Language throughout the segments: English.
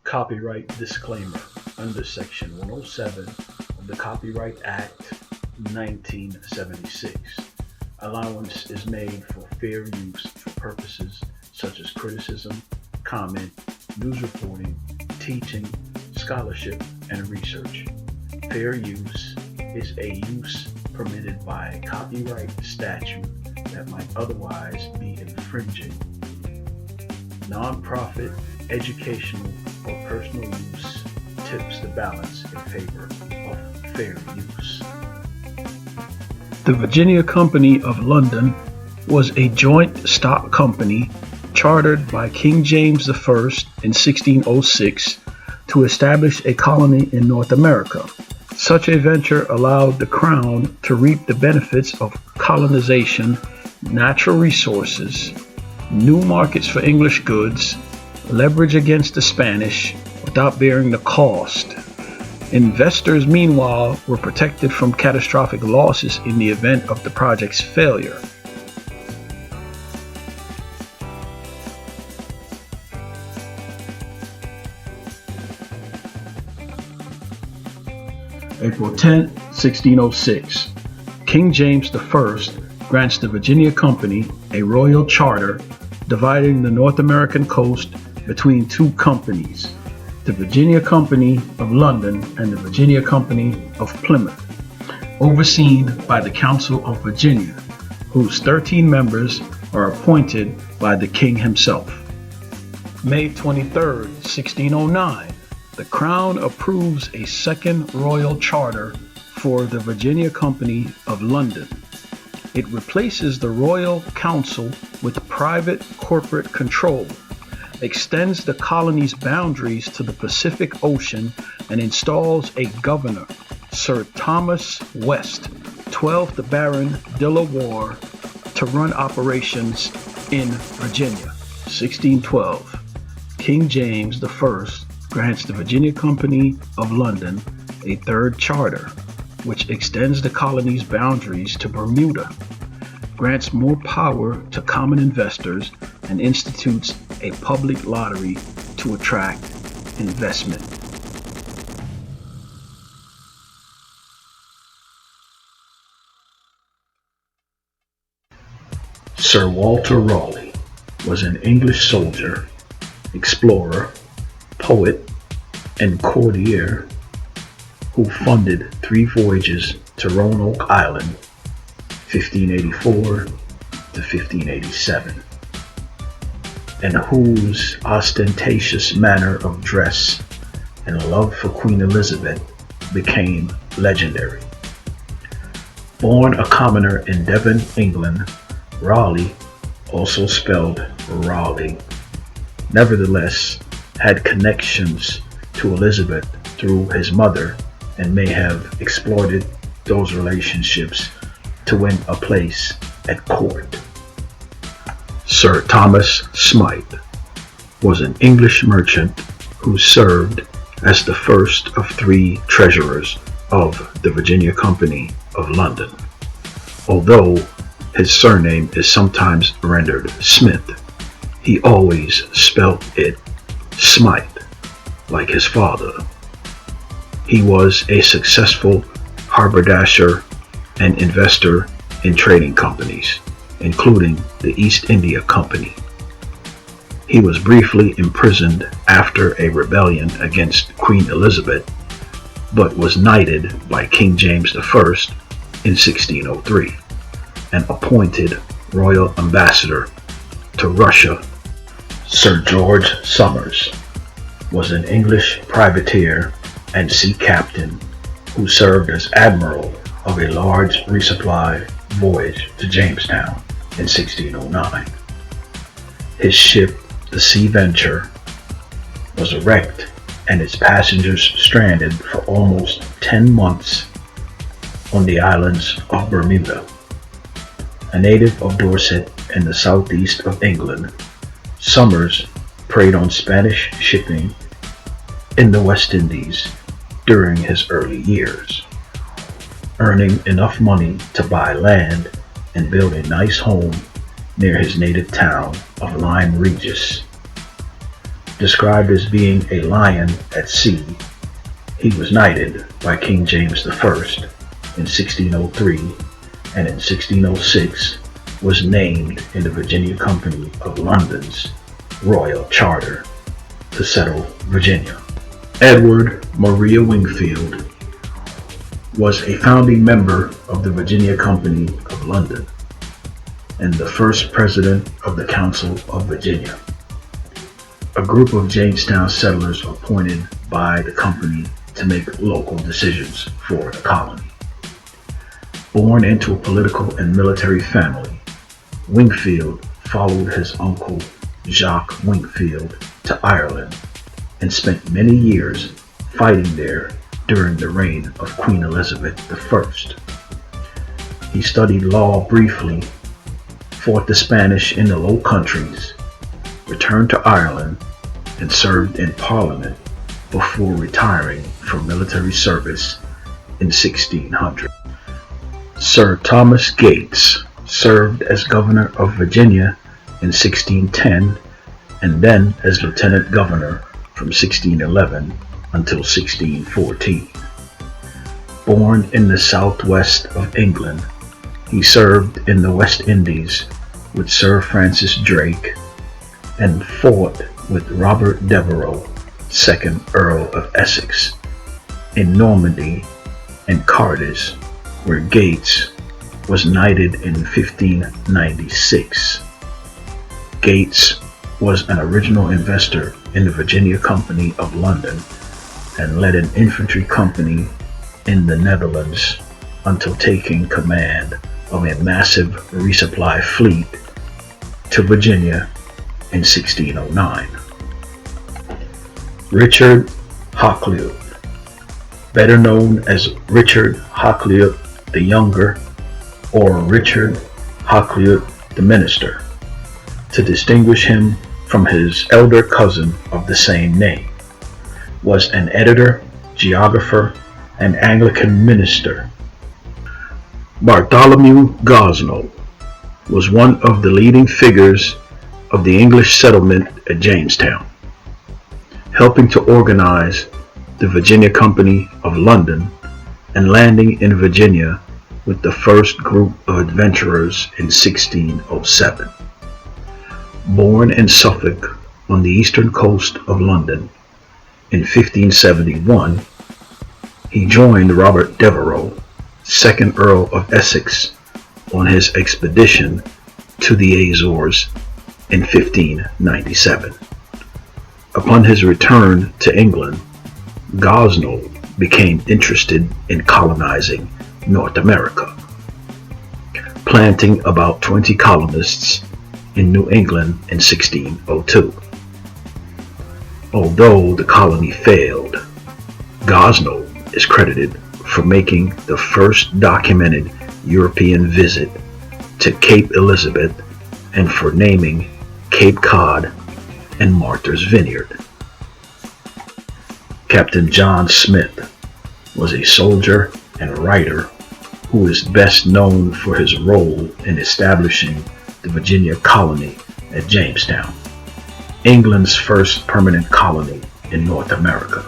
Copyright disclaimer. Under Section 107 of the Copyright Act 1976, allowance is made for fair use for purposes such as criticism, comment, news reporting, teaching, scholarship, and research. Fair use is a use permitted by a copyright statute that might otherwise be infringing. Non-profit, educational, or personal use tips the balance in favor of fair use. The Virginia Company of London was a joint stock company chartered by King James I in 1606 to establish a colony in North America. Such a venture allowed the Crown to reap the benefits of colonization, natural resources, new markets for English goods, leverage against the Spanish without bearing the cost. Investors, meanwhile, were protected from catastrophic losses in the event of the project's failure. April 10, 1606. King James I grants the Virginia Company a royal charter dividing the North American coast between two companies, the Virginia Company of London and the Virginia Company of Plymouth, overseen by the Council of Virginia, whose 13 members are appointed by the King himself. May 23, 1609. The Crown approves a second royal charter for the Virginia Company of London. It replaces the Royal Council with private corporate control, extends the colony's boundaries to the Pacific Ocean, and installs a governor, Sir Thomas West, 12th Baron de la Warr, to run operations in Virginia. 1612. King James I grants the Virginia Company of London a third charter, which extends the colony's boundaries to Bermuda, grants more power to common investors, and institutes a public lottery to attract investment. Sir Walter Raleigh was an English soldier, explorer, poet, and courtier who funded 3 voyages to Roanoke Island, 1584 to 1587, and whose ostentatious manner of dress and love for Queen Elizabeth became legendary. Born a commoner in Devon, England, Raleigh, also spelled Raleigh, nevertheless had connections to Elizabeth through his mother and may have exploited those relationships to win a place at court. Sir Thomas Smythe was an English merchant who served as the first of 3 treasurers of the Virginia Company of London. Although his surname is sometimes rendered Smith, he always spelt it Smythe, like his father. He was a successful haberdasher and investor in trading companies, including the East India Company. He was briefly imprisoned after a rebellion against Queen Elizabeth, but was knighted by King James I in 1603 and appointed royal ambassador to Russia. Sir George Somers was an English privateer and sea captain who served as admiral of a large resupply voyage to Jamestown in 1609. His ship, the Sea Venture, was wrecked and its passengers stranded for almost 10 months on the islands of Bermuda. A native of Dorset in the southeast of England, Somers preyed on Spanish shipping in the West Indies during his early years, earning enough money to buy land and build a nice home near his native town of Lyme Regis. Described as being a lion at sea, he was knighted by King James I in 1603, and in 1606 was named in the Virginia Company of London's Royal Charter to settle Virginia. Edward Maria Wingfield was a founding member of the Virginia Company of London and the first president of the Council of Virginia, a group of Jamestown settlers appointed by the company to make local decisions for the colony. Born into a political and military family, Wingfield followed his uncle Jacques Wingfield to Ireland and spent many years fighting there during the reign of Queen Elizabeth I. He studied law briefly, fought the Spanish in the Low Countries, returned to Ireland, and served in Parliament before retiring from military service in 1600. Sir Thomas Gates served as governor of Virginia in 1610 and then as lieutenant governor from 1611 until 1614. Born in the southwest of England, he served in the West Indies with Sir Francis Drake and fought with Robert Devereux, 2nd Earl of Essex, in Normandy and Cadiz, where Gates was knighted in 1596. Gates was an original investor in the Virginia Company of London and led an infantry company in the Netherlands until taking command of a massive resupply fleet to Virginia in 1609. Richard Hakluyt, better known as Richard Hakluyt the Younger or Richard Hakluyt the Minister, to distinguish him from his elder cousin of the same name, was an editor, geographer, and Anglican minister. Bartholomew Gosnold was one of the leading figures of the English settlement at Jamestown, helping to organize the Virginia Company of London and landing in Virginia with the first group of adventurers in 1607. Born in Suffolk on the eastern coast of London in 1571, he joined Robert Devereux, 2nd Earl of Essex, on his expedition to the Azores in 1597. Upon his return to England, Gosnold became interested in colonizing North America, planting about 20 colonists in New England in 1602. Although the colony failed, Gosnold is credited for making the first documented European visit to Cape Elizabeth and for naming Cape Cod and Martha's Vineyard. Captain John Smith was a soldier and writer who is best known for his role in establishing the Virginia colony at Jamestown, England's first permanent colony in North America.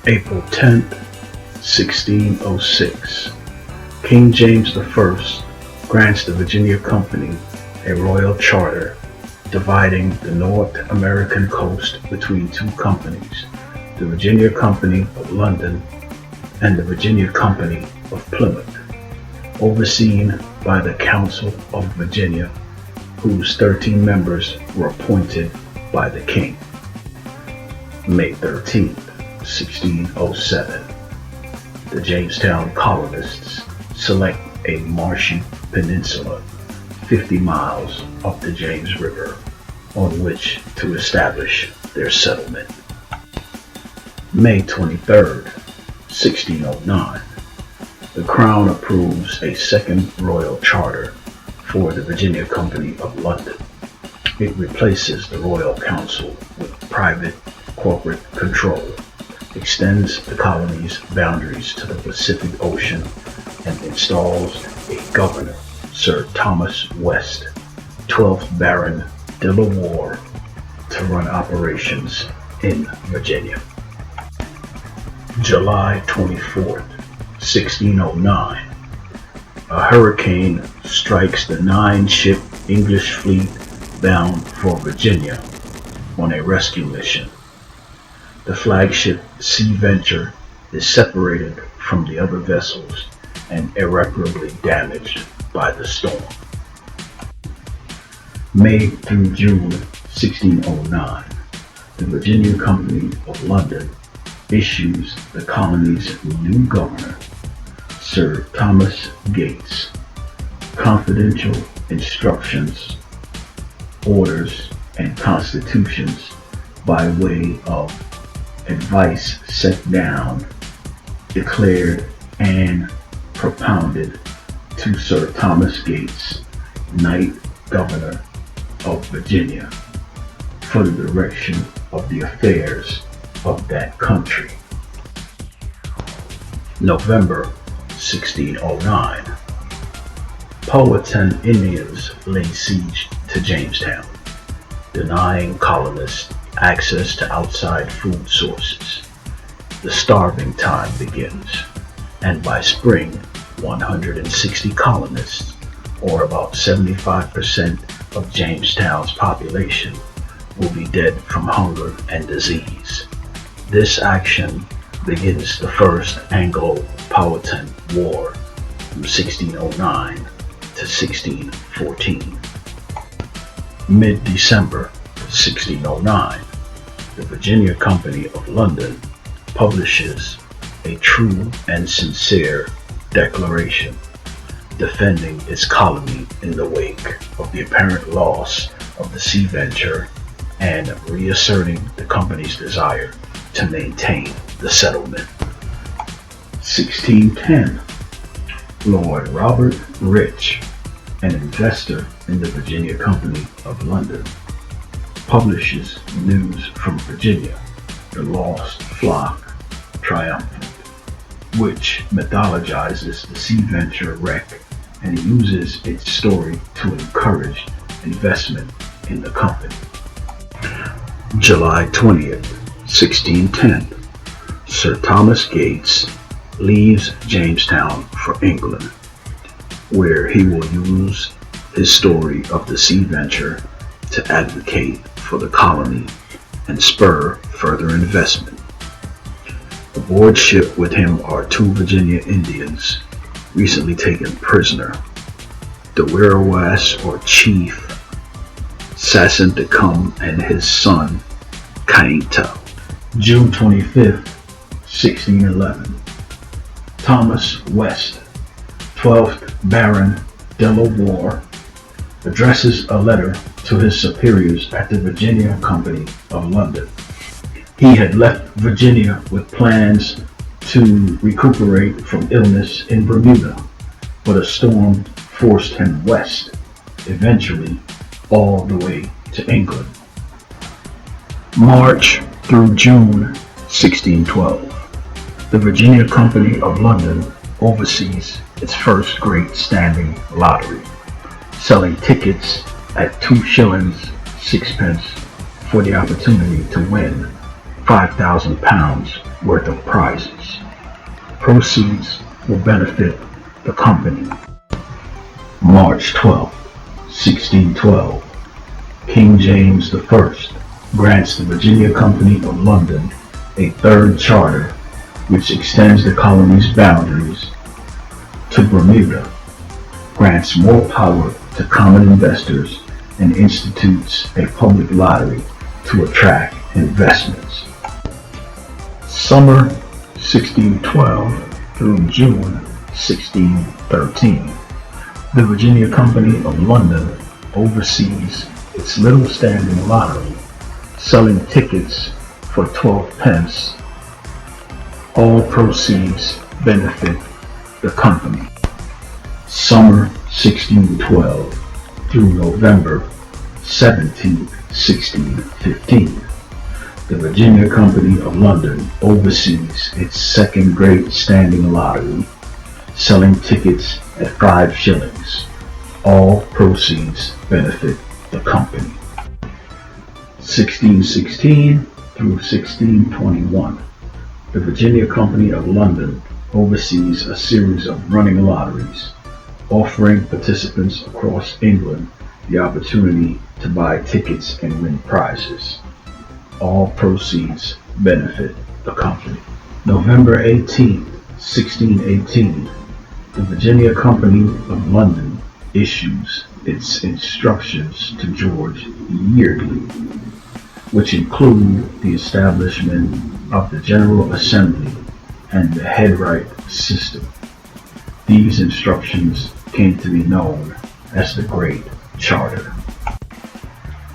April 10, 1606, King James I grants the Virginia Company a royal charter dividing the North American coast between two companies, the Virginia Company of London and the Virginia Company of Plymouth, overseen by the Council of Virginia, whose 13 members were appointed by the King. May 13, 1607, the Jamestown colonists select a marshy peninsula 50 miles up the James River on which to establish their settlement. May 23, 1609, the Crown approves a second royal charter for the Virginia Company of London. It replaces the Royal Council with private corporate control, extends the colony's boundaries to the Pacific Ocean, and installs a governor, Sir Thomas West, 12th Baron de la Warr to run operations in Virginia. July 24th, 1609. A hurricane strikes the 9-ship English fleet bound for Virginia on a rescue mission. The flagship Sea Venture is separated from the other vessels and irreparably damaged by the storm. May through June 1609, the Virginia Company of London issues the colony's new governor, Sir Thomas Gates, confidential instructions, orders, and constitutions by way of advice set down, declared, and propounded to Sir Thomas Gates, Knight Governor of Virginia, for the direction of the affairs of that country. November 1609. Powhatan Indians lay siege to Jamestown, denying colonists access to outside food sources. The starving time begins, and by spring, 160 colonists, or about 75% of Jamestown's population, will be dead from hunger and disease. This action begins the First Anglo-Powhatan War from 1609 to 1614. Mid-December 1609, the Virginia Company of London publishes a true and sincere declaration defending its colony in the wake of the apparent loss of the Sea Venture and reasserting the company's desire to maintain the settlement. 1610. Lord Robert Rich, an investor in the Virginia Company of London, publishes News from Virginia, the Lost Flock Triumphant, which mythologizes the Sea Venture wreck and uses its story to encourage investment in the company. July 20th, 1610. Sir Thomas Gates leaves Jamestown for England, where he will use his story of the Sea Venture to advocate for the colony and spur further investment. Aboard ship with him are 2 Virginia Indians recently taken prisoner, the Wirrawass or Chief Sassenachcum and his son Kainta. June 25th, 1611. Thomas West, 12th Baron de la Warr, addresses a letter to his superiors at the Virginia Company of London. He had left Virginia with plans to recuperate from illness in Bermuda, but a storm forced him west, eventually all the way to England. March through June 1612. The Virginia Company of London oversees its first great standing lottery, selling tickets at 2 shillings 6 for the opportunity to win £5,000 worth of prizes. Proceeds will benefit the company. March 12, 1612. King James I grants the Virginia Company of London a 3rd charter which extends the colony's boundaries to Bermuda, grants more power to common investors, and institutes a public lottery to attract investments. Summer 1612 through June 1613. The Virginia Company of London oversees its little standing lottery, selling tickets for 12 pence. All proceeds benefit the company. Summer 1612 through November 17, 1615. The Virginia Company of London oversees its 2nd great standing lottery, selling tickets at 5 shillings. All proceeds benefit the company. 1616 through 1621. The Virginia Company of London oversees a series of running lotteries, offering participants across England the opportunity to buy tickets and win prizes. All proceeds benefit the company. November 18, 1618. The Virginia Company of London issues its instructions to George Yeardley, which include the establishment of the General Assembly and the headright system. These instructions came to be known as the Great Charter.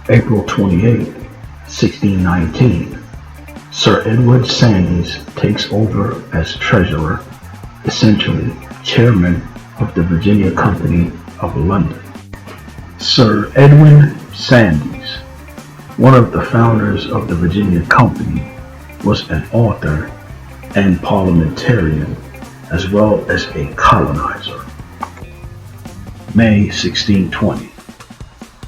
April 28, 1619. Sir Edward Sandys takes over as treasurer, essentially chairman of the Virginia Company of London. Sir Edwin Sandys, one of the founders of the Virginia Company, was an author and parliamentarian as well as a colonizer. May 1620.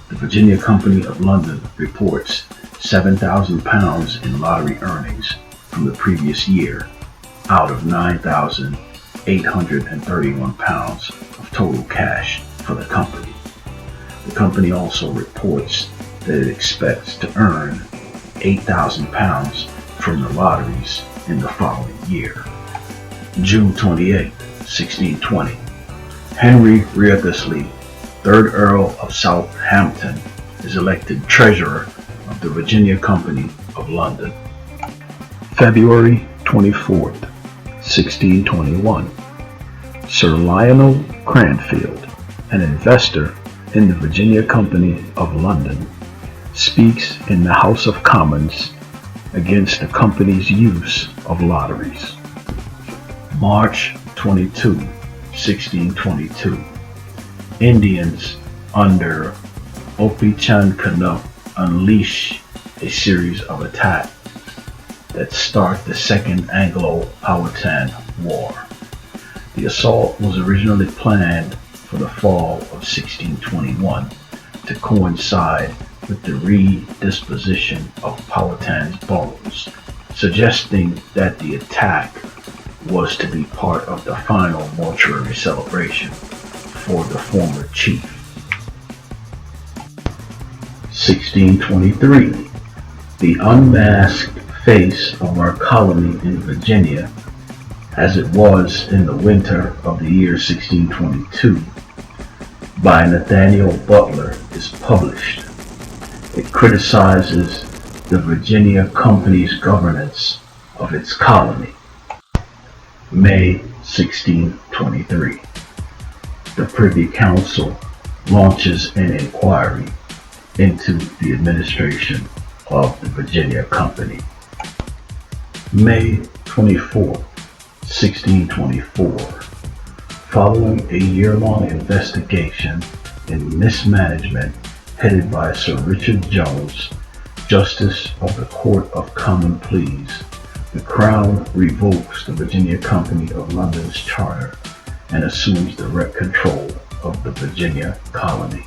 The Virginia Company of London reports £7,000 in lottery earnings from the previous year out of £9,831 of total cash for the company. The company also reports that it expects to earn £8,000 from the lotteries in the following year. June 28, 1620. Henry Wriothesley, 3rd Earl of Southampton, is elected treasurer of the Virginia Company of London. February 24th, 1621. Sir Lionel Cranfield, an investor in the Virginia Company of London, speaks in the House of Commons against the company's use of lotteries. March 22, 1622. Indians under Opechancanough unleash a series of attacks that start the Second Anglo-Powhatan War. The assault was originally planned for the fall of 1621 to coincide with the redisposition of Powhatan's bones, suggesting that the attack was to be part of the final mortuary celebration for the former chief. 1623. The unmasked face of our colony in Virginia, as it was in the winter of the year 1622, by Nathaniel Butler, is published. It criticizes the Virginia Company's governance of its colony. May 1623. The Privy Council launches an inquiry into the administration of the Virginia Company. May 24, 1624. Following a year-long investigation in mismanagement headed by Sir Richard Jones, Justice of the Court of Common Pleas, the Crown revokes the Virginia Company of London's charter and assumes direct control of the Virginia colony.